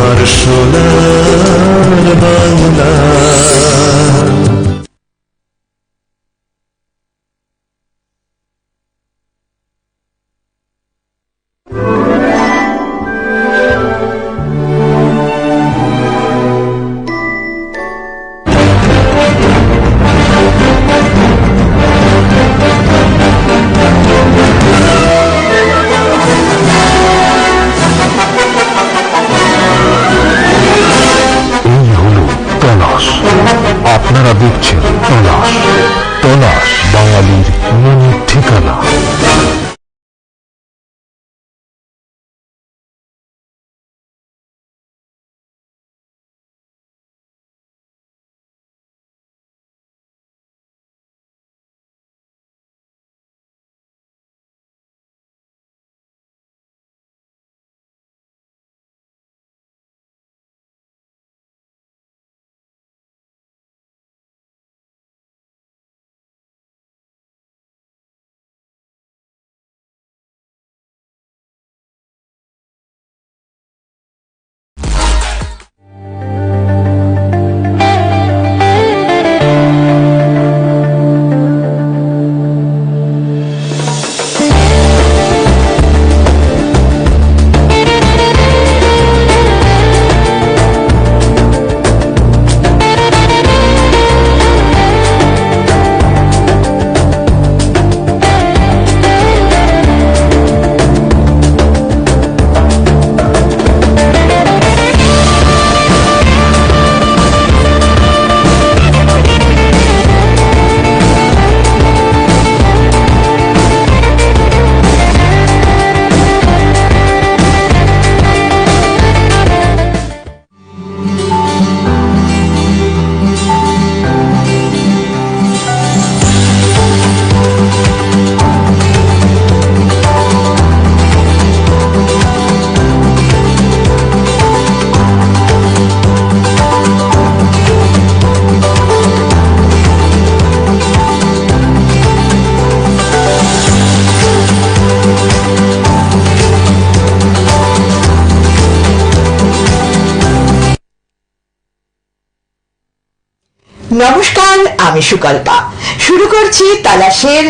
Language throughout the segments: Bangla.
আমার সোনার বাংলা। আপনারা দেখছেন তলাশ। তলাশ বাঙালির মনের ঠিকানা। নমস্কার, আমি সুকল্পা। শুরু করছি তালাশের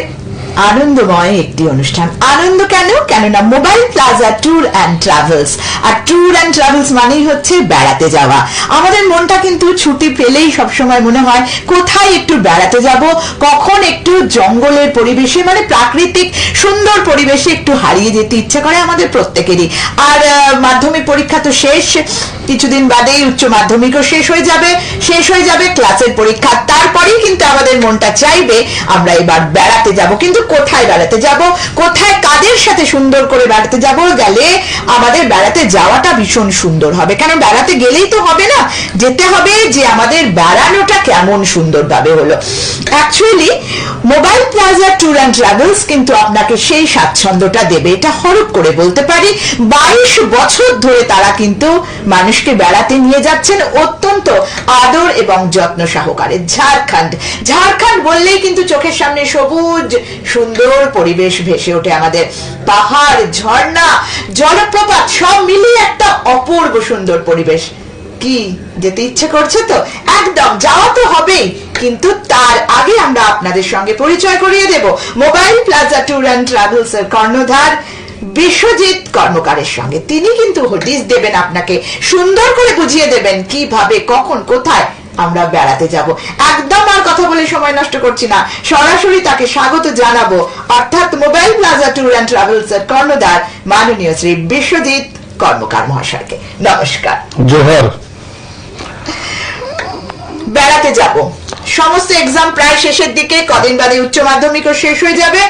আনন্দময় একটি অনুষ্ঠান। আনন্দ কেন? কেননা mobile plaza tour and travels. আর ট্যুর অ্যান্ড ট্রাভেলস মানেই হচ্ছে বেড়াতে যাওয়া। আমাদের মনটা কিন্তু ছুটি পেলেই সবসময় মনে হয় কোথায় একটু বেড়াতে যাব, কখন একটু জঙ্গলের পরিবেশে মানে প্রাকৃতিক সুন্দর পরিবেশে একটু হারিয়ে যেতে ইচ্ছে করে আমাদের প্রত্যেকেরই। আর মাধ্যমিক পরীক্ষা তো শেষ, কিছুদিন বাদেই উচ্চ মাধ্যমিকও শেষ হয়ে যাবে ক্লাসের পরীক্ষা। তারপরেই কিন্তু আমাদের মনটা চাইবে আমরা এবার বেড়াতে যাব। কিন্তু কোথায় বেড়াতে যাব, কোথায় কাদের সাথে সুন্দর করে বেড়াতে যাব, গেলে আমাদের বেড়াতে যাওয়াটা ভীষণ সুন্দর হবে। কারণ বেড়াতে গেলেই তো হবে না, যেতে হবে যে আমাদের বেড়ানোটা কেমন সুন্দরভাবে হলো। Actually mobile plaza tour and travels কিন্তু আপনাকে সেই স্বাচ্ছন্দ্যটা দেবে, এটা হরপ করে বলতে পারি। 22 বছর ধরে তারা কিন্তু মানুষকে বেড়াতে নিয়ে যাচ্ছেন অত্যন্ত আদর এবং যত্ন সহকারে। ঝাড়খণ্ড বললেই কিন্তু চোখের সামনে সবুজ সুন্দর পরিবেশ ভেসে ওঠে আমাদের। পাহাড়, ঝর্ণা, জলপ্রপাত সব মিলিয়ে একটা অপূর্ব সুন্দর পরিবেশ। কি যেতে ইচ্ছে করছে? তো একদম যাওয়া তো হবেই, কিন্তু তার আগে আমরা আপনাদের সঙ্গে পরিচয় করিয়ে দেব Mobile plaza tour and Travels এর কর্ণধার বিশ্বজিৎ কর্মকারের সঙ্গে। তিনি কিন্তু হোডিস দেবেন, আপনাকে সুন্দর করে বুঝিয়ে দেবেন কিভাবে, কখন, কোথায় আমরা বেড়াতে যাব। একদম আর কথা বলে সময় নষ্ট করছি না, সরাসরি তাকে স্বাগত জানাবো, অর্থাৎ mobile plaza tour and Travels এর কর্ণধার মাননীয় শ্রী বিশ্বজিৎ কর্মকার মহাশয়কে। নমস্কার। জোহার। বেড়াতে যাব, সমস্ত এক্সাম প্রায় শেষের দিকে, কদিন বাদে উচ্চ মাধ্যমিকও শেষ হয়ে যাবে,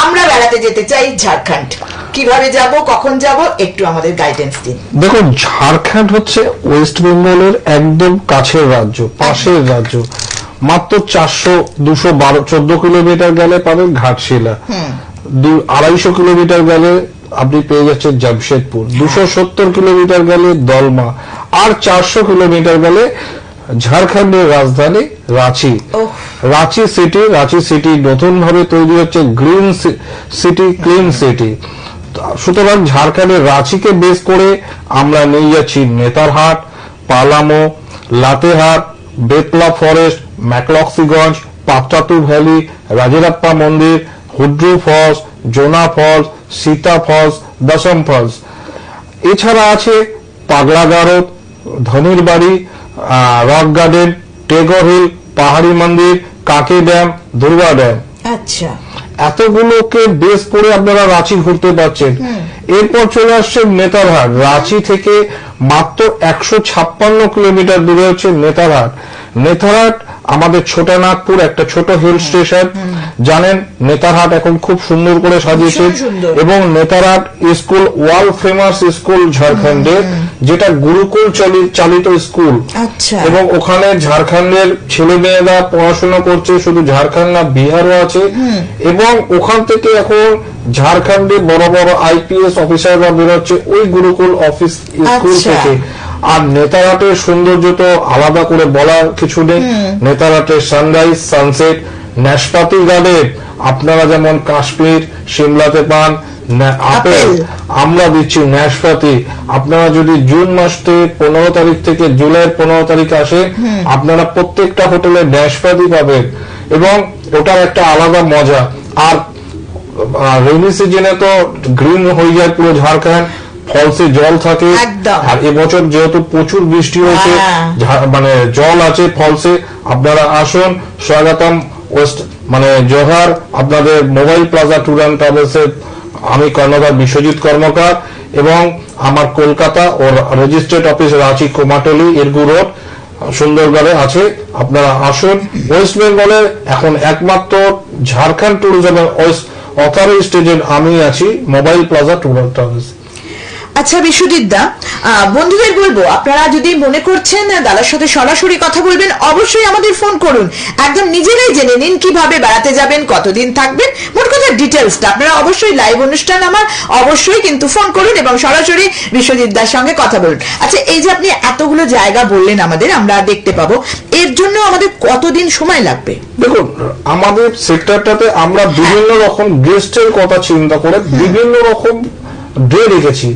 আমরা বেড়াতে যেতে চাই ঝাড়খণ্ড। কিভাবে যাব, কখন যাব, একটু আমাদের গাইডেন্স দিন। দেখুন, ঝাড়খণ্ড হচ্ছে ওয়েস্ট বেঙ্গলের একদম কাছের রাজ্য, পাশের রাজ্য। মাত্র 214 কিলোমিটার গেলে পাবেন ঘাটশিলা, 250 কিলোমিটার গেলে আপনি পেয়ে যাচ্ছেন জামশেদপুর, 270 কিলোমিটার গেলে দলমা, আর 400 কিলোমিটার গেলে ঝাড়খণ্ডের রাজধানী রাঁচি। রাঁচি সিটি নতুন ভাবে তৈরি হচ্ছে গ্রিন সিটি, ক্লিন সিটি। সুতরাং ঝাড়খণ্ডের রাঁচিকে বেস করে আমরা নিয়ে যাচ্ছি নেতারহাট, পালামো, লাতেহার, বেতলা ফরেস্ট, ম্যাকলক্সিগঞ্জ, পাত্রাতু ভ্যালি, রাজেরাপ্পা মন্দির, Hundru Falls, Jonha Falls, Sita false, দশম ফলস। এছাড়া আছে পাগলাগারদ, ধনির বাড়ি, রক গার্ডেন, টেগর হিল, পাহাড়ি মন্দির, কাকে ড্যাম, দুর্গা ড্যাম। আচ্ছা, এতগুলোকে বেস করে আপনারা রাঁচি ঘুরতে পারছেন। এরপর চলে আসছে নেতারহাট। রাঁচি থেকে মাত্র 156 কিলোমিটার দূরে হচ্ছে নেতারহাট। নেতারহাট আমাদের ছোটনাগপুর একটা ছোট হিল স্টেশন। জানেন নেতারহাট এখন খুব সুন্দর করে সাজিয়েছে, ভীষণ সুন্দর। এবং Netarhat school world famous school ঝাড়খণ্ডের, যেটা গুরুকুল চালিত স্কুল। আচ্ছা। এবং ওখানে ঝাড়খণ্ডের ছেলে মেয়েরা পড়াশোনা করছে, শুধু ঝাড়খণ্ড না বিহারও আছে। এবং ওখান থেকে এখন ঝাড়খণ্ডে বড় বড় আইপিএস অফিসাররা বেরোচ্ছে ওই গুরুকুল অফিস স্কুল আচ্ছা। থেকে। আর নেতারহাটের সৌন্দর্য তো আলাদা করে বলার কিছু নেই। নেতারহাটের সানরাইজ, সানসেট, ন্যাশপাতি গার্ডেন আপনারা যেমন কাশ্মীর সিমলাতে পান আপেল, আমরা দিচ্ছি ন্যাশপাতি। আপনারা যদি জুন মাসে 15 তারিখ থেকে জুলাইয়ের 15 তারিখ আসে, আপনারা প্রত্যেকটা হোটেলে ন্যাশপাতি পাবেন, এবং ওটার একটা আলাদা মজা। আর রেইনি সিজনে তো গ্রিন হয়ে যায় পুরো ঝাড়খণ্ড, ফলসে জল থাকে। একদম। আর এবছর যেহেতু প্রচুর বৃষ্টি হয়েছে, মানে জল আছে ফলসে, আপনারা আসুন। স্বাগতম ওয়েস্ট মানে জোহার আপনাদের মোবাইল প্লাজা ট্যুর অ্যান্ড ট্রাভেলসের। আমি কর্ণধার বিশ্বজিৎ কর্মকার, এবং আমার কলকাতা ও রেজিস্ট্রেড অফিস রাঁচি কোমাটলি এরগু রোড সুন্দরগড়ে আছে। আপনারা আসুন। ওয়েস্ট বেঙ্গলের এখন একমাত্র ঝাড়খণ্ড ট্যুরিজমের অথরাইজড এজেন্ট আমি আছি, mobile plaza tour and travels. আচ্ছা বিশ্বজিৎ দা, বন্ধুদের বলবো আপনারা যদি মনে করছেন দাদার সাথে সরাসরি কথা বলবেন, অবশ্যই আমাদের ফোন করুন। একদম নিজেরাই জেনে নিন কিভাবে বেড়াতে যাবেন, কতদিন থাকবেন, মোট কথা ডিটেলসটা। আপনারা অবশ্যই লাইভ অনুষ্ঠান আমার অবশ্যই কিন্তু ফোন করুন এবং সরাসরি বিশ্বজিৎ দার সঙ্গে কথা বলুন। আচ্ছা, এই যে আপনি এতগুলো জায়গা বললেন আমাদের, আমরা দেখতে পাবো, এর জন্য আমাদের কতদিন সময় লাগবে? দেখুন, আমাদের সেক্টরটাতে আমরা বিভিন্ন রকম গেস্টের কথা চিন্তা করে বিভিন্ন রকম ডে রেখেছি,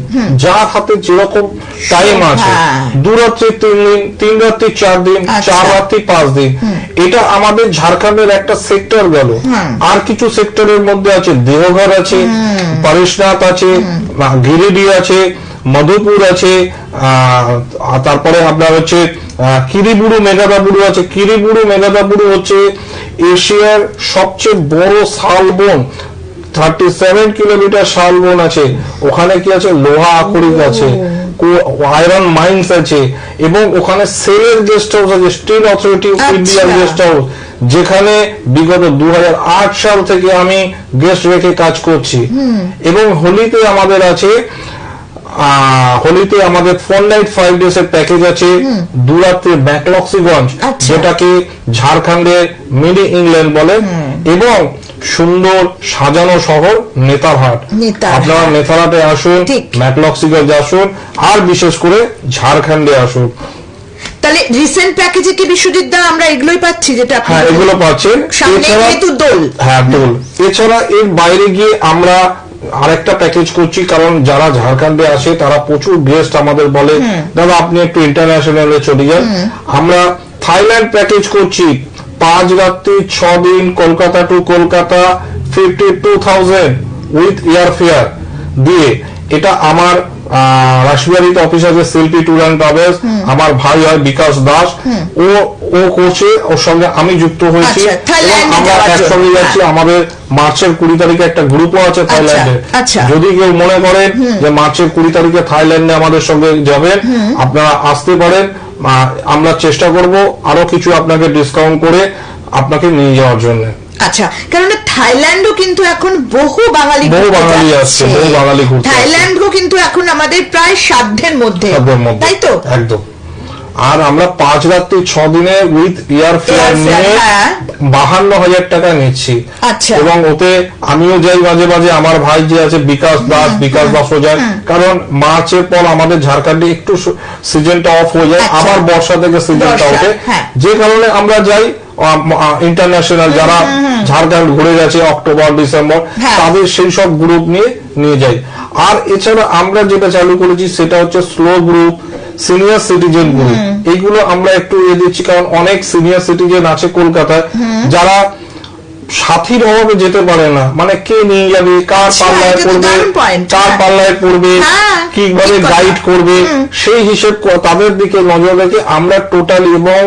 যার হাতে যেরকম টাইম আছে। 2 রাত্রি 3 দিন, 3 রাত্রি 4 দিন, 4 রাত্রি 5 দিন। এটা আমাদের ঝাড়খণ্ডের একটা সেক্টর গেল। আর কিছু সেক্টরের মধ্যে আছে দেওঘর আছে, পারেশনাথ আছে, গিরিডি আছে, মধুপুর আছে, তারপরে আপনার হচ্ছে কিরিবুরু মেঘাদাবুরু আছে। কিরিবুরু মেঘাদাবুরু হচ্ছে এশিয়ার সবচেয়ে বড় শালবন, 37 কিলোমিটার শালবন আছে। ওখানে কি আছে, লোহা আকরিক আছে, আয়রন মাইন্স আছে, এবং ওখানে সেলের গেস্ট হাউস আছে, স্টিল অথরিটি অফ ইন্ডিয়ার গেস্ট হাউস, যেখানে বিগত 2008 সাল থেকে আমি গেস্ট রেখে কাজ করছি। এবং হোলিতে আমাদের আছে, হোলিতে আমাদের 4 নাইট 5 ডেজ এর প্যাকেজ আছে। 2 রাত্রি ম্যাকলক্সিগঞ্জ, যেটাকে ঝাড়খণ্ডের মিনি ইংল্যান্ড বলে, এবং সুন্দর সাজানো শহর নেতারহাট। আপনারা নেতারহাটে আসুন, ম্যাকলক্সিগঞ্জ আসুন, আর বিশেষ করে ঝাড়খণ্ডে আসুন। তাহলে রিসেন্ট প্যাকেজে কি বিশ্বজিৎ দা আমরা এগুলোই পাচ্ছি? যেটা হ্যাঁ, এগুলো পাচ্ছেন। দোল, হ্যাঁ দোল। এছাড়া এর বাইরে গিয়ে আমরা আরেকটা প্যাকেজ করছি, কারণ যারা ঝাড়খণ্ডে আসে তারা প্রচুর গেস্ট আমাদের বলে, দাদা আপনি একটু ইন্টারন্যাশনালে চলে যান। আমরা থাইল্যান্ড প্যাকেজ করছি, 5 রাত্রি 6 দিন, Kolkata to Kolkata, 52,000 with air fare দিয়ে। এটা আমার রাশিয়ারিতে অফিস আছে শিল্পী ট্যুর অ্যান্ড ট্রাভেলস, আমার ভাই হয় বিকাশ দাস, ও করছে, ওর সঙ্গে আমি যুক্ত হয়েছি, আমরা একসঙ্গে যাচ্ছি। আমাদের মার্চের 20 তারিখে একটা গ্রুপও আছে থাইল্যান্ডে। যদি কেউ মনে করেন যে মার্চের 20 তারিখে থাইল্যান্ডে আমাদের সঙ্গে যাবেন, আপনারা আসতে পারেন। আমরা চেষ্টা করব আরো কিছু আপনাকে ডিসকাউন্ট করে আপনাকে নিয়ে যাওয়ার জন্য। আচ্ছা, কারণ থাইল্যান্ডও কিন্তু এখন বহু বাঙালি আসছে, বহু বাঙালি ঘুরতে। থাইল্যান্ডও কিন্তু এখন আমাদের প্রায় সাধ্যের মধ্যে, তাই তো? একদম। আর আমরা 5 রাত্রি 6 দিনে উইথ এয়ার ফেয়ার নিয়ে হ্যাঁ। 52,000 টাকা নিচ্ছি। আচ্ছা। এবং ওতে আমিও যাই মাঝে মাঝে, আমার ভাই যে আছে বিকাশ দাসও যায়, কারণ মার্চের পর আমাদের ঝাড়খণ্ডে একটু সিজনটা অফ হয়ে যায়, আচ্ছা। আবার বর্ষা থেকে সিজনটা বর্ষা, ওঠে, হ্যাঁ। যে কারণে আমরা যাই ইন্টারন্যাশনাল যারা ঝাড়খণ্ড ঘুরে গেছে অক্টোবর ডিসেম্বর, হ্যাঁ। তাদের সেই সব গ্রুপ নিয়ে যাই। আর এছাড়া আমরা যেটা চালু করেছি সেটা হচ্ছে slow group, senior citizen group, এইগুলো আমরা একটু দিচ্ছি, কারণ অনেক সিনিয়র সিটিজেন আছে কলকাতায় যারা সাথীর অভাবে যেতে পারে না, মানে কে নিয়ে যাবে, কার আচ্ছা, পাল্লায় এটা তো পড়বে, দারুণ point, কার হ্যাঁ। পাল্লায় পড়বে, হ্যাঁ, কিভাবে ঠিক কথা। গাইড করবে, সেই হিসেব তাদের দিকে নজর রেখে আমরা টোটাল, এবং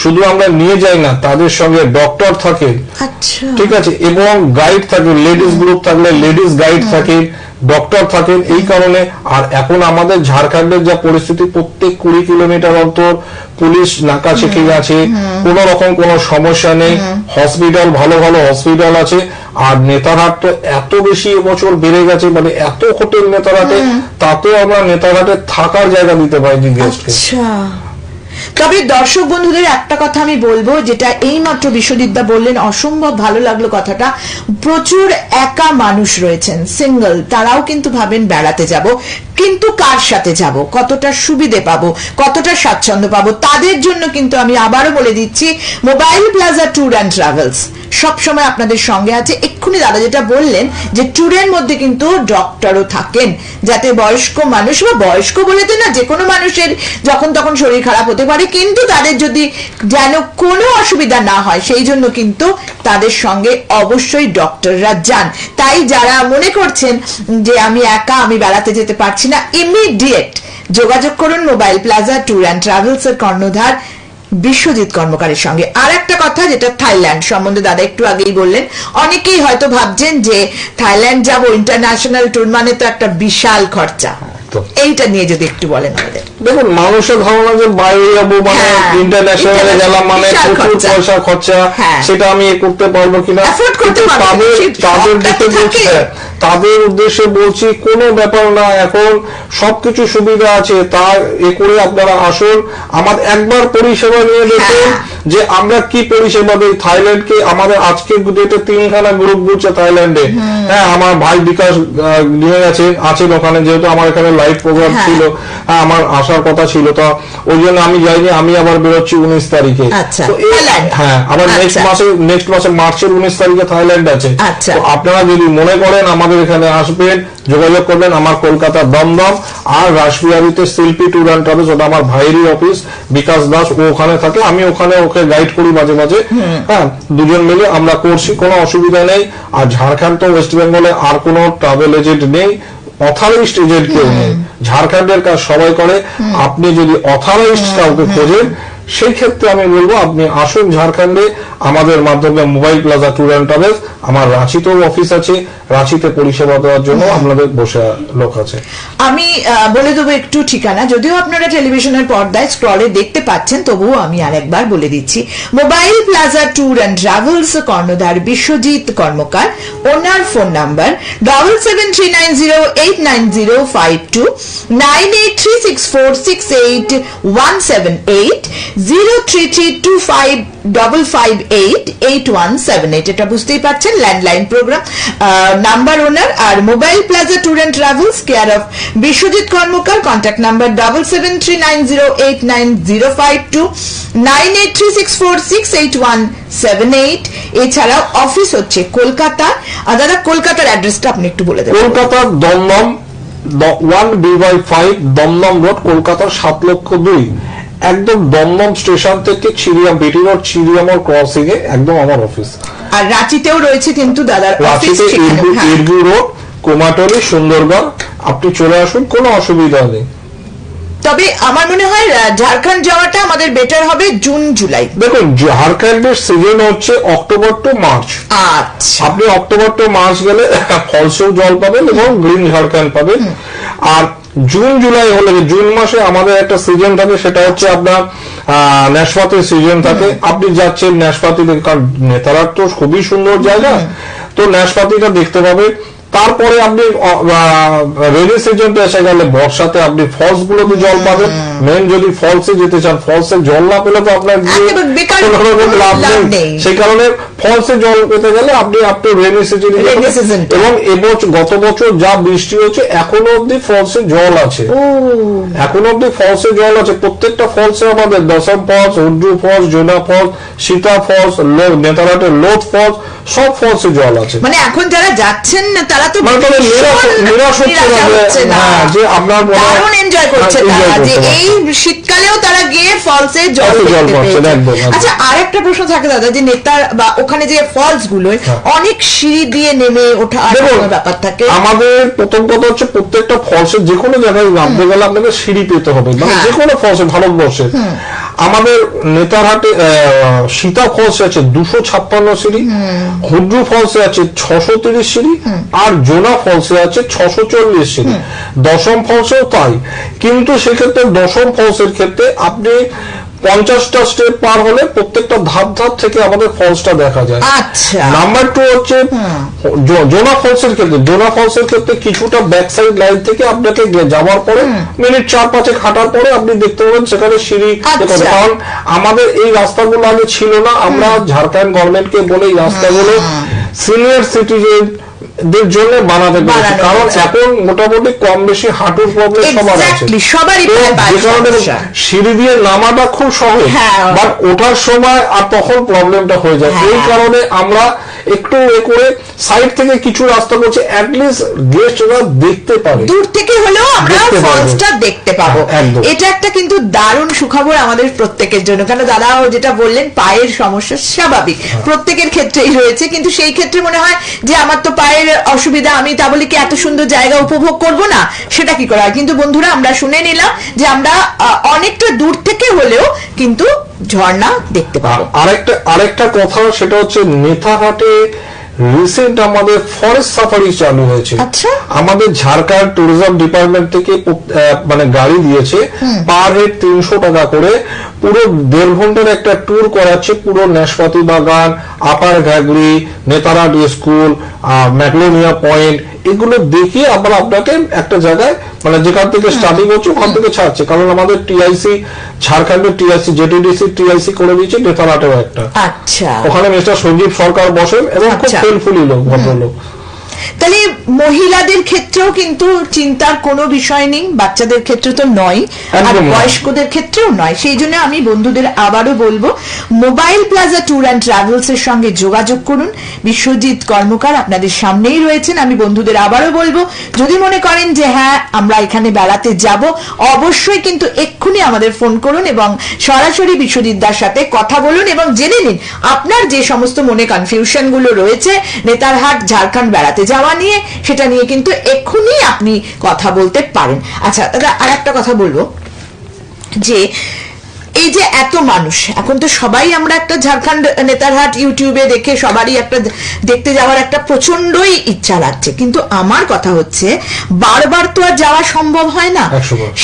শুধু আমরা নিয়ে যাই না, তাদের সঙ্গে ডক্টর থাকে, আচ্ছা। ঠিক আছে, এবং গাইড থাকে, লেডিস গ্রুপ থাকলে লেডিস গাইড থাকে, ডক্টর থাকেন, এই কারণে। আর এখন আমাদের ঝাড়খণ্ডের যা পরিস্থিতি, প্রত্যেক 20 কিলোমিটার অন্তর পুলিশ নাকা চেকিং আছে, কোন রকম কোনো সমস্যা নেই, হসপিটাল ভালো ভালো হসপিটাল আছে। আর নেতারহাট তো এত বেশি এবছর বেড়ে গেছে, মানে এত হোটেল নেতারহাটে, তাতেও আমরা নেতারহাটে থাকার জায়গা দিতে পারিনি গেস্টকে। আচ্ছা, তবে দর্শক বন্ধুদের একটা কথা আমি বলবো, যেটা এইমাত্র বিশ্বজিৎদা বললেন, অসম্ভব ভালো লাগলো কথাটা। প্রচুর একা মানুষ রয়েছেন, সিঙ্গেল, তারাও কিন্তু ভাবেন বেড়াতে যাব, কিন্তু কার সাথে যাব, কতটা সুবিধে পাবো, কতটা স্বাচ্ছন্দ্য পাবো, তাদের জন্য কিন্তু আমি আবারও বলে দিচ্ছি, mobile plaza tour and travels সবসময় আপনাদের সঙ্গে আছে। এক্ষুনি দাদা যেটা বললেন যে ট্যুরের মধ্যে কিন্তু ডক্টরও থাকেন, যাতে বয়স্ক মানুষ, বা বয়স্ক বলে তো না, যে কোনো মানুষের যখন তখন শরীর খারাপ হতে পারে, কিন্তু তাদের যদি যেন কোনো অসুবিধা না হয়, সেই জন্য কিন্তু তাদের সঙ্গে অবশ্যই ডক্টররা যান। তাই যারা মনে করছেন যে আমি একা, আমি বেড়াতে যেতে পারছি না, ইমিডিয়েট যোগাযোগ করুন mobile plaza tour and Travels এর কর্ণধার বিশ্বজিৎ কর্মকারের সঙ্গে। আর একটা কথা, যেটা থাইল্যান্ড সম্বন্ধে দাদা একটু আগেই বললেন, অনেকেই হয়তো ভাবছেন যে থাইল্যান্ড যাব, ইন্টারন্যাশনাল ট্যুর মানে তো একটা বিশাল খরচা, এইটা নিয়ে যদি একটু বলেন আমাদের। দেখুন, মানুষের ধারণা যে বাইরে যাবো মানে ইন্টারন্যাশনালে গেলাম মানে প্রচুর পয়সা খরচা, সেটা আমি করতে পারবো কিনা, তাদের দিকে বলছি, তাদের উদ্দেশ্যে বলছি কোনো ব্যাপার না, এখন সবকিছু সুবিধা আছে, তা করে আপনারা আসুন, আমার একবার পরিষেবা নিয়ে দেখুন যে আমরা কি পরিষেবা দিই থাইল্যান্ডকে। আমাদের আজকে ডেটে 3খানা গ্রুপ ঘুরছে থাইল্যান্ডে, হ্যাঁ, আমার ভাই বিকাশ নিয়ে আছেন ওখানে, যেহেতু আমার এখানে লাইভ প্রোগ্রাম ছিল, হ্যাঁ, আমার আসার কথা ছিল, তো ওই জন্য আমি যাইনি, আমি আবার বেরোচ্ছি 19 তারিখে। তো হ্যাঁ, আবার নেক্সট মাসে মার্চের 19 তারিখে থাইল্যান্ড আছে। তো আপনারা যদি মনে করেন আমাদের এখানে আসবেন, যোগাযোগ করবেন, আমার কলকাতা দমদম, আর রাসবিহারীতে শিল্পী ট্যুর অ্যান্ড ট্রাভেলস, ওটা আমার ভাইয়েরই অফিস, বিকাশ দাস, ও ওখানে থাকে, আমি ওখানে ওকে গাইড করি মাঝে মাঝে, হ্যাঁ, দুজন মিলে আমরা করছি, কোনো অসুবিধা নেই। আর ঝাড়খণ্ড তো ওয়েস্ট বেঙ্গলে আর কোনো ট্রাভেল এজেন্ট নেই, অথরাইজড এজেন্ট কেউ নেই, ঝাড়খণ্ডের কাজ সবাই করে। আপনি যদি অথরাইজড কাউকে খোঁজেন, সেই ক্ষেত্রে আমি বলবো আপনি আসুন ঝাড়খণ্ডে, আমাদের মাধ্যমে mobile plaza tour and travels, আমার রাঁচিতেও অফিস আছে, রাঁচিতে পরিষেবা দেওয়ার জন্য আপনাদের বসে লোক আছে। আমি বলে দেবো একটু ঠিকানা, যদিও আপনারা টেলিভিশনের পর্দায় স্ক্রলে দেখতে পাচ্ছেন, তবুও আমি আরেকবার বলে দিচ্ছি। Mobile plaza tour and travels, কর্ণধার বিশ্বজিৎ কর্মকার, ওনার ফোন নাম্বার 7730890529, 9836468178, 03325558817, এটা বুঝতেই পারছেন ল্যান্ডলাইন প্রোগ্রাম নাম্বার ওনার। আর mobile plaza tour and travels, care of Biswajit Karmakar, contact number 7730890529, 9836468178। এছাড়াও অফিস হচ্ছে কলকাতা। দাদা, কলকাতার অ্যাড্রেসটা আপনি একটু বলে দেবেন। কলকাতার দমদম 1B/5 দমদম রোড, কলকাতার 7,02,000, একদম দমদম স্টেশন থেকে বিটি রোড চিড়িয়ামোড় ক্রসিং এ একদম আমার অফিস। আর রাঁচিতেও রয়েছে কিন্তু দাদার অফিস, রাঁচিতে ইরবু রোড, কুমারটুলি, সুন্দরগড়, আপনি চলে আসুন, কোনো অসুবিধা নেই। তবে আমার মনে হয় ঝাড়খণ্ড যাওয়াটা আমাদের বেটার হবে জুন জুলাই। দেখুন, ঝাড়খণ্ডের সিজন হচ্ছে অক্টোবর টু মার্চ। আচ্ছা, আপনি অক্টোবর টু মার্চ গেলে ফলসেও জল পাবেন এবং গ্রিন ঝাড়খণ্ড পাবেন। আর জুন জুলাই হলে, জুন মাসে আমাদের একটা সিজন থাকে, সেটা হচ্ছে আপনার ন্যাশপাতির সিজন থাকে। আপনি যাচ্ছেন ন্যাশপাতি, কারণ নেতারহাট তো খুবই সুন্দর জায়গা, তো ন্যাশপাতিটা দেখতে পাবে। তারপরে আপনি রেনি সিজনটা এসে গেলে বর্ষাতে আপনি ফলস গুলোতে জল পাবেন। মেন যদি ফলসে যেতে চান, ফলসে জল না পেলে তো আপনার গিয়ে একেবারে বেকার কোনো রকম লাভ লাভ নেই। নেই। সেই কারণে ফলসে জল পেতে গেলে আপনি রেনি সিজনে Rainy season টা। এবং এবছর গত বছর যা বৃষ্টি হয়েছে এখনো অব্দি ফলসে জল আছে, এখনো অব্দি ফলসে জল আছে। প্রত্যেকটা ফলসে আমাদের Dassam Falls, Hundru Falls, Jonha Falls, Sita Falls, নেতারহাটের লোধ ফলস, সব ফলসে জল আছে। মানে এখন যারা যাচ্ছেন না তারা তো মানে তাদের নিরাশ হচ্ছে না যে আপনার দারুণ এনজয় করছে তারা যে এই শীতকালেও তারা গিয়ে ফলসে জল দেখতে পেয়েছে। আচ্ছা, আর একটা প্রশ্ন থাকে দাদা, যে নেতার বা ওখানে যে ফলস গুলো অনেক সিঁড়ি দিয়ে নেমে ওঠা ব্যাপার থাকে। আমাদের প্রথম কথা হচ্ছে প্রত্যেকটা ফলসে যে কোনো জায়গায় নামতে গেলে আপনাকে সিঁড়ি পেতে হবে, মানে যে কোনো ফলসে ভারতবর্ষে। আমাদের নেতারহাটে সীতা ফলসে আছে 256 সিঁড়ি, হুড্রু ফলসে আছে 630 সিঁড়ি, আর জোনা ফলসে আছে 640 সিঁড়ি। দশম ফলসেও তাই, কিন্তু সেক্ষেত্রে দশম ফলসের ক্ষেত্রে আপনি 50টা স্টেপ পার হলে প্রত্যেকটা ধাপ ধাপ থেকে আমাদের ফলসটা দেখা যায়। আচ্ছা, নাম্বার 2 হচ্ছে জোনা ফলসের ক্ষেত্রে। জোনা ফলসের ক্ষেত্রে কিছুটা ব্যাক সাইড লাইন থেকে আপনাকে যাওয়ার পরে মিনিট 4-5 হাঁটার পরে আপনি দেখতে পাবেন সেখানে সিঁড়ি। কারণ আমাদের এই রাস্তাগুলো আগে ছিল না, আমরা ঝাড়খণ্ড গভর্নমেন্টকে বলে এই রাস্তাগুলো সিনিয়র সিটিজেন দের জন্য বানাতে পেরেছি। কারণ এখন মোটামুটি কম বেশি হাঁটুর প্রবলেম সবার আছে, যে কারণে সিঁড়ি দিয়ে নামাটা খুব সহজ, বাট ওঠার সময় আর তখন প্রবলেমটা হয়ে যায়। এই কারণে আমরা একটু করে সাইড থেকে কিছু রাস্তা করছি, অ্যাটলিস্ট গেস্টরা দেখতে পারে, দূর থেকে হলেও আমরা ফলসটা দেখতে পাবো। এটা একটা কিন্তু দারুণ সুখবর আমাদের প্রত্যেকের জন্য। কারণ দাদা যেটা বললেন, পায়ের সমস্যা স্বাভাবিক, প্রত্যেকের ক্ষেত্রেই রয়েছে, কিন্তু সেই ক্ষেত্রে মনে হয় যে আমার তো পায়ের অসুবিধা, আমি তা বলি কি এত সুন্দর জায়গা উপভোগ করব না, সেটা কি করা হয়? কিন্তু বন্ধুরা, আমরা শুনে নিলাম যে আমরা অনেকটা দূর থেকে হলেও কিন্তু ঝর্ণা দেখতে পাবো। আরেকটা কথা, সেটা হচ্ছে নেতারহাটে রিসেন্ট আমাদের ফরেস্ট সাফারি চালু হয়েছে। আচ্ছা, আমাদের ঝাড়খণ্ড ট্যুরিজম ডিপার্টমেন্ট থেকে মানে গাড়ি দিয়েছে, পার হেড 300 টাকা করে, পুরো 1.5 ঘন্টার একটা ট্যুর করাচ্ছে। পুরো নাশপাতি বাগান, আপার ঘাগরি, নেতারহাট স্কুল, ম্যাকলোনিয়া পয়েন্ট, এগুলো দেখিয়ে আবার আপনাকে একটা জায়গায়, মানে যেখান থেকে স্টার্টিং হচ্ছে ওখান থেকে ছাড়ছে। কারণ আমাদের টিআইসি, ঝাড়খণ্ডের টিআইসি, জেটিডিসি টিআইসি করে দিয়েছে নেতারহাটেও একটা। আচ্ছা, ওখানে মিস্টার সঞ্জীব সরকার বসেন এবং খুব হেল্পফুলি লোক, ভদ্রলোক। তাহলে মহিলাদের ক্ষেত্রেও কিন্তু চিন্তার কোনো বিষয় নেই, বাচ্চাদের ক্ষেত্রে তো নয়, আর বয়স্কদের ক্ষেত্রেও নয়। সেই জন্য আমি বন্ধুদের আবারও বলবো, mobile plaza tour and Travels এর সঙ্গে যোগাযোগ করুন। বিশ্বজিৎ কর্মকার আপনাদের সামনেই রয়েছেন। আমি বন্ধুদের আবারও বলবো, যদি মনে করেন যে হ্যাঁ আমরা এখানে বেড়াতে যাব, অবশ্যই কিন্তু এক্ষুনি আমাদের ফোন করুন এবং সরাসরি বিশ্বজিৎ দার সাথে কথা বলুন এবং জেনে নিন আপনার যে সমস্ত মনে কনফিউশন গুলো রয়েছে নেতারহাট ঝাড়খণ্ড বেড়াতে যাওয়া নিয়ে, সেটা নিয়ে কিন্তু এক্ষুনি আপনি কথা বলতে পারেন। আচ্ছা দাদা, আর একটা কথা বলবো, যে এই যে এত মানুষ, এখন তো সবাই আমরা একটা ঝাড়খণ্ড নেতারহাট ইউটিউবে দেখে সবারই একটা দেখতে যাওয়ার একটা প্রচন্ডই ইচ্ছা লাগছে, কিন্তু আমার কথা হচ্ছে বারবার তো আর যাওয়া সম্ভব হয় না।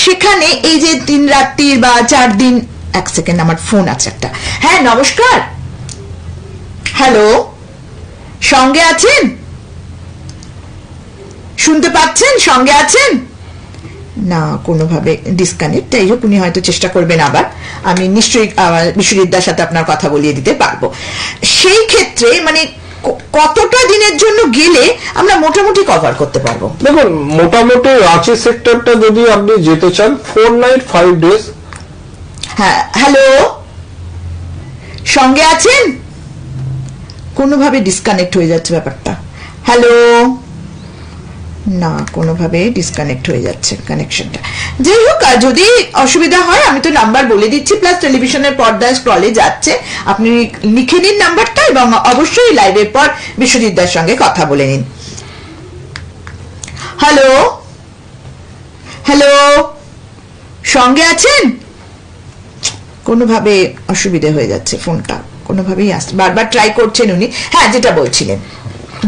সেখানে এই যে 3 রাত্রির বা 4 দিন, 1 সেকেন্ড, আমার ফোন আছে একটা। হ্যাঁ নমস্কার, হ্যালো, সঙ্গে আছেন? শুনতে পাচ্ছেন? সঙ্গে আছেন না? কোনোভাবে ডিসকানেক্ট। যাই হোক, উনি হয়তো চেষ্টা করবেন আবার, আমি নিশ্চয়ই বিশ্ববিদ্যার সাথে আপনার কথা বলিয়ে দিতে পারবো। সেই ক্ষেত্রে মানে কতটা দিনের জন্য গেলে আমরা মোটামুটি কভার করতে পারবো? দেখুন, মোটামুটি রাঁচি সেক্টরটা যদি আপনি যেতে চান 4 নাইট 5 ডেজ। হ্যাঁ, হ্যালো, সঙ্গে আছেন? কোনোভাবে ডিসকানেক্ট হয়ে যাচ্ছে ব্যাপারটা। হ্যালো, না, কোনোভাবে ডিসকানেক্ট হয়ে যাচ্ছে কানেকশনটা। যাই হোক, যদি অসুবিধা হয় আমি তো নাম্বার বলে দিচ্ছি, প্লাস টেলিভিশনের পর্দায় স্ক্রলে যাচ্ছে, আপনি লিখে নিন নাম্বারটা এবং অবশ্যই লাইভের পর বিশ্বজিৎ দার সঙ্গে কথা বলে নিন। হ্যালো, হ্যালো, সঙ্গে আছেন? কোনোভাবে অসুবিধা হয়ে যাচ্ছে, ফোনটা কোনোভাবেই আসছে, বারবার ট্রাই করছেন উনি। হ্যাঁ, যেটা বলছিলেন।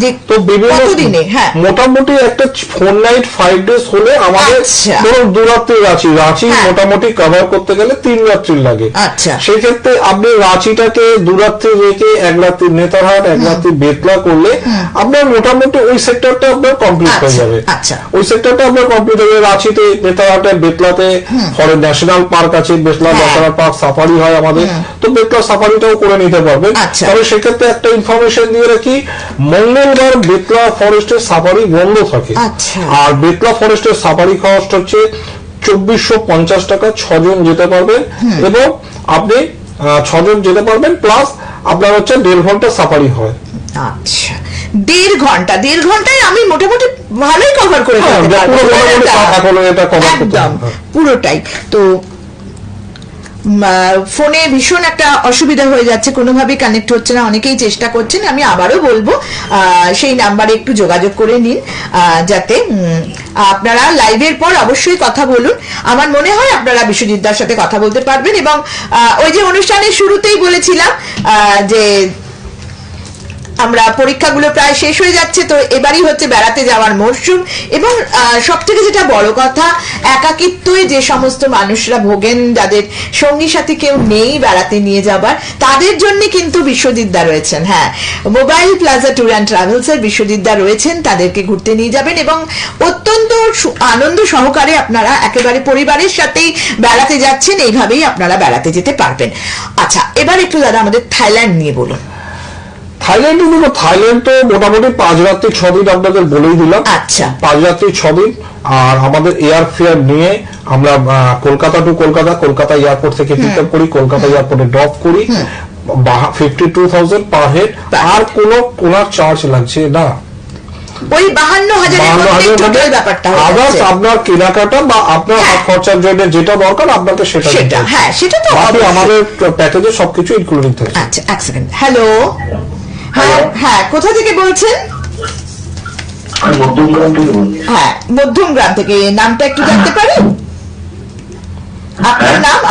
যে তো বিভিন্ন কতদিনে? হ্যাঁ, মোটামুটি একটা 4 নাইট 5 ডেজ হলে আমাদের আচ্ছা। ধরুন 2 রাত্রি রাঁচি হ্যাঁ। মোটামুটি কভার করতে গেলে 3 রাত্রি লাগে। আচ্ছা। সেক্ষেত্রে আপনি রাঁচিটাকে 2 রাত্রি রেখে 1 রাত্রি নেতারহাট 1 রাত্রি বেতলা করলে আপনার মোটামুটি ওই সেক্টরটা আপনার কমপ্লিট হয়ে আচ্ছা, যাবে। আচ্ছা। ওই সেক্টরটা আপনার কমপ্লিট হয়ে যাবে। রাঁচিতে, নেতারহাটে, বেতলাতে ফরেন ন্যাশনাল পার্ক আছে, বেতলা হ্যাঁ। ন্যাশনাল পার্ক সাফারি হয় আমাদের, তো বেতলা সাফারিটাও করে নিতে পারবেন। আচ্ছা। তবে সেক্ষেত্রে একটা ইনফরমেশন দিয়ে রাখি, মঙ্গলবার বেতলা ফরেস্টের সাফারি বন্ধ থাকে। আচ্ছা। আর বেতলা ফরেস্টের সাফারি কস্ট হচ্ছে 2450 টাকা, 6 জন যেতে পারবেন এবং আপনি 6 জন যেতে পারবেন, প্লাস আপনার হচ্ছে 1.5 ঘন্টা সাফারি হয়। আচ্ছা, 1.5 ঘন্টায় আমি মোটামুটি ভালোই কভার করে হ্যাঁ, ফেলতে পারবো। পুরো মোটামুটি এখন এটা cover করতে একদম হবে। পুরোটাই। তো ফোনে ভীষণ একটা অসুবিধা হয়ে যাচ্ছে, কোনোভাবেই কানেক্ট হচ্ছে না, অনেকেই চেষ্টা করছেন। আমি আবারও বলবো সেই নাম্বারে একটু যোগাযোগ করে নিন, যাতে আপনারা লাইভের পর অবশ্যই কথা বলুন। আমার মনে হয় আপনারা বিশ্বজিৎদার সাথে কথা বলতে পারবেন। এবং ওই যে অনুষ্ঠানের শুরুতেই বলেছিলাম যে আমরা পরীক্ষাগুলো প্রায় শেষ হয়ে যাচ্ছে, তো এবারই হচ্ছে বেড়াতে যাওয়ার মরশুম। এবং সব থেকে যেটা বড় কথা, একাকিত্বই যে সমস্ত মানুষরা ভোগেন, যাদের সঙ্গী সাথী কেউ নেই বেড়াতে নিয়ে যাবার, তাদের জন্য কিন্তু বিশ্বজিৎদা রয়েছেন। হ্যাঁ, mobile plaza tour and Travels এর বিশ্বজিৎদা রয়েছেন, তাদেরকে ঘুরতে নিয়ে যাবেন এবং অত্যন্ত আনন্দ সহকারে আপনারা একেবারে পরিবারের সাথেই বেড়াতে যাচ্ছেন, এইভাবেই আপনারা বেড়াতে যেতে পারবেন। আচ্ছা, এবার একটু দাদা আমাদের থাইল্যান্ড নিয়ে বলুন। থাইল্যান্ডে দেখো, থাইল্যান্ড তো মোটামুটি 5 রাত্রি 6 দিন আপনাদের বলেই দিলাম। আচ্ছা। 5 রাত্রি 6 দিন। আর আমাদের এয়ার ফেয়ার নিয়ে আমরা কলকাতা টু কলকাতা এয়ারপোর্ট থেকে পিক আপ করি, কলকাতা এয়ারপোর্টে ড্রপ করি, 52,000 পার হেড। আর কোনো চার্জ লাগছে না। ওই 52,000 টোটাল ব্যাপারটা হয়ে আদার্স যাচ্ছে। আপনার কেনাকাটা বা আপনার হাত খরচার জন্য যেটা দরকার আপনাকে সেটা সেটা, দিতে হবে। হ্যাঁ, সেটা তো বাকি অবশ্যই। আমাদের প্যাকেজে সবকিছু ইনক্লুডিং থাকে। আচ্ছা, এক সেকেন্ড। হ্যালো, হ্যাঁ হ্যাঁ, কোথা থেকে বলছেন? আমি মধ্যমগ্রাম থেকে বলছি। হ্যাঁ, মধ্যমগ্রাম থেকে। নামটা একটু জানতে পারি?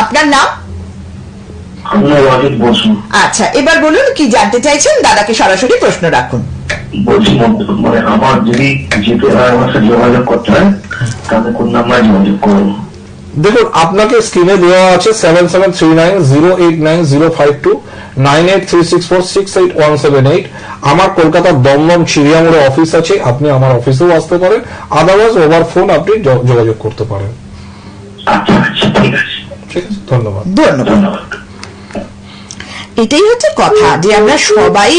আপনার নাম? আমি অজিত বসু আচ্ছা, এবার বলুন কি জানতে চাইছেন, দাদাকে সরাসরি প্রশ্ন রাখুন। বলছি। মানে আমার যদি যেতে হয়, আমার সাথে যোগাযোগ করতে হয়, তাহলে কোন নাম্বারে যোগাযোগ করবো? দেখুন, আপনাকে স্ক্রিনে দেওয়া আছে 7739089052 9836468178। আমার কলকাতার দমদম চিড়িয়ামোড়ে অফিস আছে, আপনি আমার অফিসেও আসতে পারেন, আদারওয়াইজ ওভার ফোন আপনি যোগাযোগ করতে পারেন। আচ্ছা আচ্ছা, ঠিক আছে, ঠিক আছে, ধন্যবাদ। ধন্যবাদ। এটাই হচ্ছে কথা, যে আমরা সবাই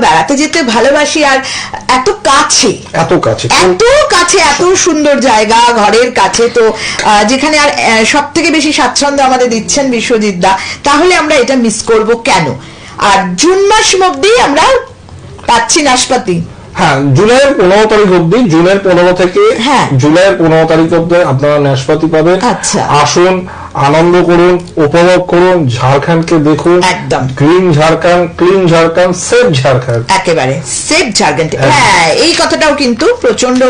বেড়াতে যেতে ভালোবাসি, আর এত কাছে, এত কাছে এত সুন্দর জায়গা, ঘরের কাছে। তো যেখানে আর সব থেকে বেশি স্বাচ্ছন্দ্য আমাদের দিচ্ছেন বিশ্বজিৎদা, তাহলে আমরা এটা মিস করব কেন? আর জুন মাস মধ্যেই আমরা পাচ্ছি নাশপাতি। হ্যাঁ, জুলাইয়ের 15 তারিখ অব্দি, জুনের 15 থেকে হ্যাঁ। জুলাইয়ের 15 তারিখ অব্দি আপনারা নাশপাতি পাবেন। আচ্ছা। আসুন, আনন্দ করুন, উপভোগ করুন, ঝাড়খণ্ডকে দেখুন। একদম। Green Jharkhand, clean Jharkhand, safe Jharkhand. একেবারে সেফ ঝাড়খণ্ড। হ্যাঁ, এই কথাটাও কিন্তু প্রচন্ড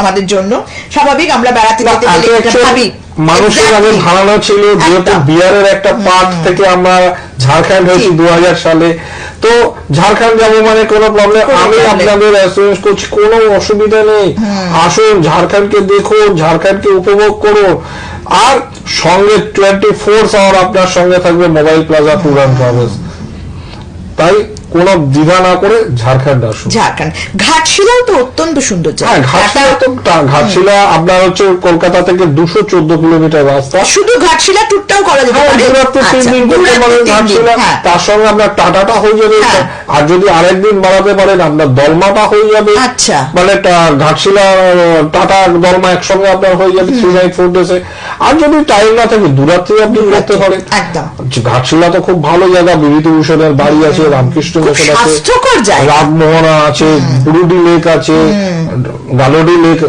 আমাদের জন্য স্বাভাবিক। আমরা বেড়াতে যেতে গেলে এটা ভাবি। মানুষের আগে ধারণা ছিল যেহেতু একদম। বিহারের একটা পার্ট থেকে আমরা ঝাড়খণ্ড হয়েছি 2000 সালে, তো ঝাড়খণ্ড যাবো মানে কোনো প্রবলেম, আমি আপনাদের অ্যাসুরেন্স করছি কোনো অসুবিধা নেই। আসুন, ঝাড়খণ্ডকে দেখুন, ঝাড়খণ্ডকে উপভোগ করুন। আর সঙ্গে 24 আওয়ার আপনার সঙ্গে থাকবে mobile plaza tour and travels. তাই কোনো দ্বিধা না করে ঝাড়খণ্ড আসুন। ঝাড়খণ্ড ঘাটশিলাও তো অত্যন্ত সুন্দর হ্যাঁ, জায়গা। ঘাটশিলা আপনার হচ্ছে কলকাতা থেকে 214 কিলোমিটার রাস্তা। শুধু ঘাটশিলা ট্যুরটাও করা যেতে হ্যাঁ, পারে। দূরত্ব 3 দিন করতে পারেন ঘাটশিলা, হ্যাঁ। তার সঙ্গে আপনার টাটাটা হয়ে যাবে। হ্যাঁ। আর যদি আরেকদিন বাড়াতে পারেন আপনার দলমাটা হয়ে যাবে। আচ্ছা। মানে ঘাটশিলা টাটা দলমা একসঙ্গে আপনার হয়ে যাবে 3 নাইট 4 ডেজে। আর যদি টাইম না থাকে দুরাত্রি আপনি করতে পারেন। একদম। ঘাটশিলা তো খুব ভালো জায়গা, বিভূতিভূষণের বাড়ি আছে, রামকৃষ্ণ মিশন আছে, স্বাস্থ্যকর জায়গা। রামমোহনা আছে, বুরুডি লেক আছে, গালোডি লেক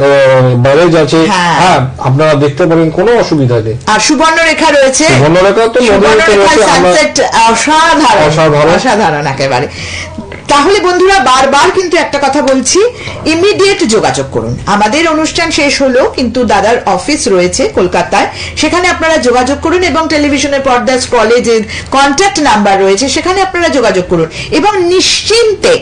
ব্যারেজ আছে। হ্যাঁ। হ্যাঁ, আপনারা দেখতে পারেন, কোনো অসুবিধা নেই। আর সুবর্ণরেখা রয়েছে। সুবর্ণরেখা তো নদীতে রয়েছে। সানসেট অসাধারণ। অসাধারণ একেবারে। তাহলে বন্ধুরা, বারবার কিন্তু একটা কথা বলছি, ইমিডিয়েট যোগাযোগ করুন। আমাদের অনুষ্ঠান শেষ হলো, কিন্তু দাদার অফিস রয়েছে কলকাতায়, সেখানে আপনারা যোগাযোগ করুন এবং টেলিভিশনের পর্দায় স্ক্রলে যে কন্ট্যাক্ট নাম্বার রয়েছে সেখানে আপনারা যোগাযোগ করুন এবং নিশ্চিন্তে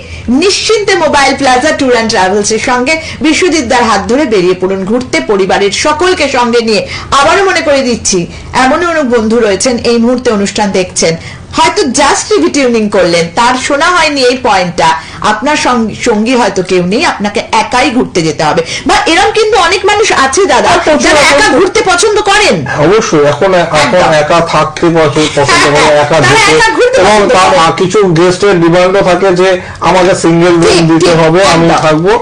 নিশ্চিন্তে mobile plaza tour and Travels এর সঙ্গে বিশ্বজিৎদার হাত ধরে বেরিয়ে পড়ুন ঘুরতে পরিবারের সকলকে সঙ্গে নিয়ে। আবারও মনে করে দিচ্ছি, এমনও অনেক বন্ধু রয়েছেন এই মুহূর্তে অনুষ্ঠান দেখছেন, হয়তো জাস্ট টিভি টিউনিং করলেন, তার শোনা হয়নি এই পয়েন্টটা, আপনার সঙ্গী হয়তো কেউ নেই, আপনাকে একাই ঘুরতে যেতে হবে। বা এরকম কিন্তু অনেক মানুষ আছে দাদা যারা একা ঘুরতে পছন্দ করেন। অবশ্যই এখন একা থাকতে পছন্দ করে, একা তারা একা ঘুরতে এবং পছন্দ তার করে। কিছু গেস্টের ডিমান্ডও থাকে যে আমাকে সিঙ্গেল রুম ঠিক, দিতে ঠিক, হবে, আমি একদম। থাকবো।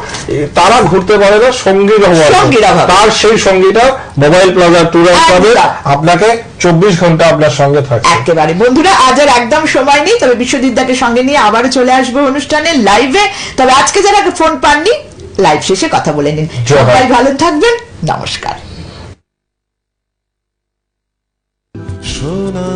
তারা ঘুরতে পারে না সঙ্গীর সঙ্গীর অভাবে, অভাবে। তার সেই সঙ্গীটা Mobile plaza tour and Travels একদম। আপনাকে 24 ঘন্টা আপনার সঙ্গে থাকে। একেবারে বন্ধুরা, আজ আর একদম সময় নেই, তবে বিশ্বজিৎদাকে সঙ্গে নিয়ে আবারও চলে আসবো অনুষ্ঠানে লাইভে। তবে আজকে যারা ফোন পাননি, লাইভ শেষে কথা বলে নিন। জয়। সবাই ভালো থাকবেন, নমস্কার। সোনা